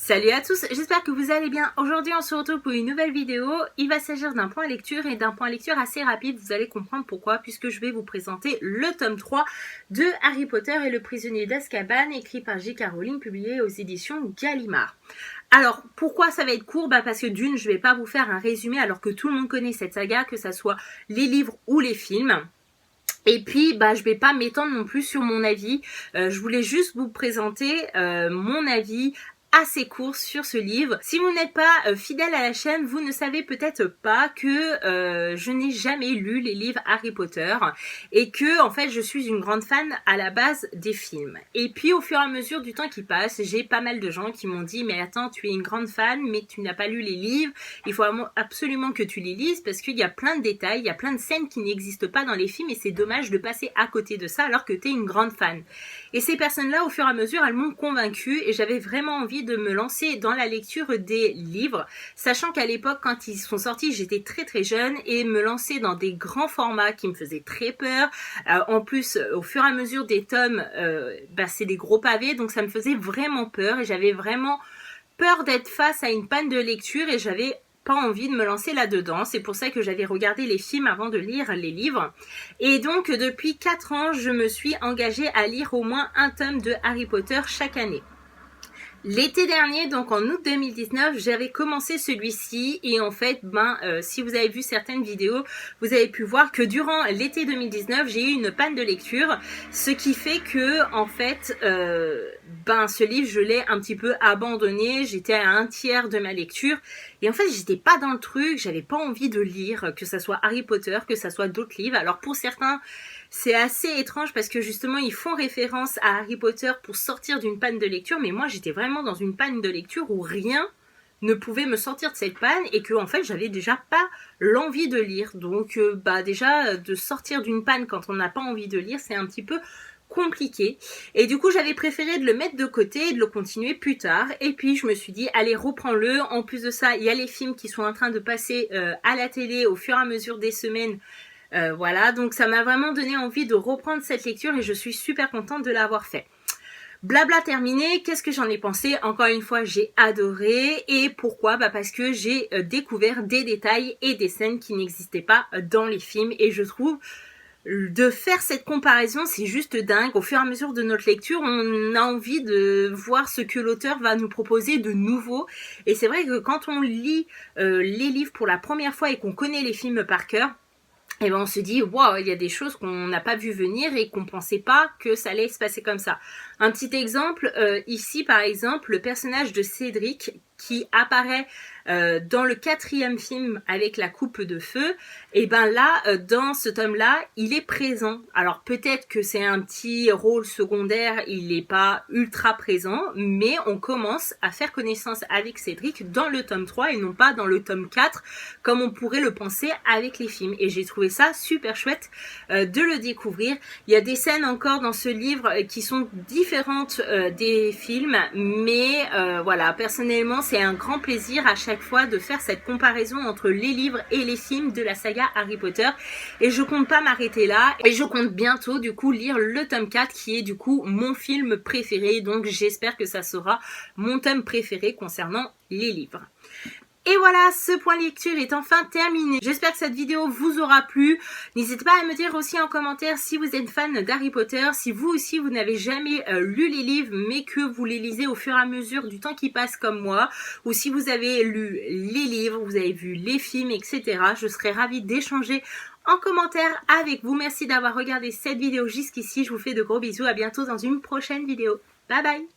Salut à tous, j'espère que vous allez bien. Aujourd'hui on se retrouve pour une nouvelle vidéo. Il va s'agir d'un point lecture et d'un point lecture assez rapide. Vous allez comprendre pourquoi, puisque je vais vous présenter le tome 3 de Harry Potter et le prisonnier d'Azkaban, écrit par J.K. Rowling, publié aux éditions Gallimard. Alors, pourquoi ça va être court? Parce que d'une, je vais pas vous faire un résumé alors que tout le monde connaît cette saga, que ça soit les livres ou les films. Et puis, je vais pas m'étendre non plus sur mon avis. Je voulais juste vous présenter mon avis assez court sur ce livre. Si vous n'êtes pas fidèle à la chaîne, vous ne savez peut-être pas que je n'ai jamais lu les livres Harry Potter et que en fait je suis une grande fan à la base des films. Et puis au fur et à mesure du temps qui passe, j'ai pas mal de gens qui m'ont dit mais attends, tu es une grande fan mais tu n'as pas lu les livres, il faut absolument que tu les lises parce qu'il y a plein de détails, il y a plein de scènes qui n'existent pas dans les films et c'est dommage de passer à côté de ça alors que tu es une grande fan. Et ces personnes-là, au fur et à mesure, elles m'ont convaincue et j'avais vraiment envie de me lancer dans la lecture des livres, sachant qu'à l'époque, quand ils sont sortis, j'étais très jeune et me lancer dans des grands formats qui me faisaient très peur. En plus, au fur et à mesure des tomes, c'est des gros pavés, donc ça me faisait vraiment peur et j'avais vraiment peur d'être face à une panne de lecture et j'avais pas envie de me lancer là-dedans. C'est pour ça que j'avais regardé les films avant de lire les livres. Et donc, depuis 4 ans, je me suis engagée à lire au moins un tome de Harry Potter chaque année. L'été dernier, donc en août 2019, j'avais commencé celui-ci et en fait, si vous avez vu certaines vidéos, vous avez pu voir que durant l'été 2019, j'ai eu une panne de lecture, ce qui fait que en fait, ce livre, je l'ai un petit peu abandonné, j'étais à un tiers de ma lecture et en fait, j'étais pas dans le truc, j'avais pas envie de lire, que ça soit Harry Potter, que ça soit d'autres livres. Alors pour certains, c'est assez étrange parce que justement ils font référence à Harry Potter pour sortir d'une panne de lecture, mais moi j'étais vraiment dans une panne de lecture où rien ne pouvait me sortir de cette panne et que en fait j'avais déjà pas l'envie de lire. Donc déjà de sortir d'une panne quand on n'a pas envie de lire, c'est un petit peu compliqué et du coup j'avais préféré de le mettre de côté et de le continuer plus tard et puis je me suis dit allez reprends-le. En plus de ça il y a les films qui sont en train de passer à la télé au fur et à mesure des semaines. Voilà, donc ça m'a vraiment donné envie de reprendre cette lecture et je suis super contente de l'avoir fait. Blabla terminé, qu'est-ce que j'en ai pensé? Encore une fois, j'ai adoré. Et pourquoi? Parce que j'ai découvert des détails et des scènes qui n'existaient pas dans les films. Et je trouve de faire cette comparaison, c'est juste dingue. Au fur et à mesure de notre lecture, on a envie de voir ce que l'auteur va nous proposer de nouveau. Et c'est vrai que quand on lit les livres pour la première fois et qu'on connaît les films par cœur, et on se dit, waouh, il y a des choses qu'on n'a pas vu venir et qu'on pensait pas que ça allait se passer comme ça. Un petit exemple, ici par exemple, le personnage de Cédric qui apparaît dans le 4e film avec la coupe de feu, et dans ce tome-là, il est présent. Alors peut-être que c'est un petit rôle secondaire, il n'est pas ultra présent, mais on commence à faire connaissance avec Cédric dans le tome 3 et non pas dans le tome 4, comme on pourrait le penser avec les films. Et j'ai trouvé ça super chouette de le découvrir. Il y a des scènes encore dans ce livre qui sont différentes des films, mais voilà, personnellement, c'est un grand plaisir à chaque fois de faire cette comparaison entre les livres et les films de la saga Harry Potter et je compte pas m'arrêter là et je compte bientôt du coup lire le tome 4 qui est du coup mon film préféré, donc j'espère que ça sera mon tome préféré concernant les livres. Et voilà, ce point lecture est enfin terminé. J'espère que cette vidéo vous aura plu. N'hésitez pas à me dire aussi en commentaire si vous êtes fan d'Harry Potter, si vous aussi vous n'avez jamais lu les livres mais que vous les lisez au fur et à mesure du temps qui passe comme moi, ou si vous avez lu les livres, vous avez vu les films, etc. Je serais ravie d'échanger en commentaire avec vous. Merci d'avoir regardé cette vidéo jusqu'ici. Je vous fais de gros bisous. À bientôt dans une prochaine vidéo. Bye bye!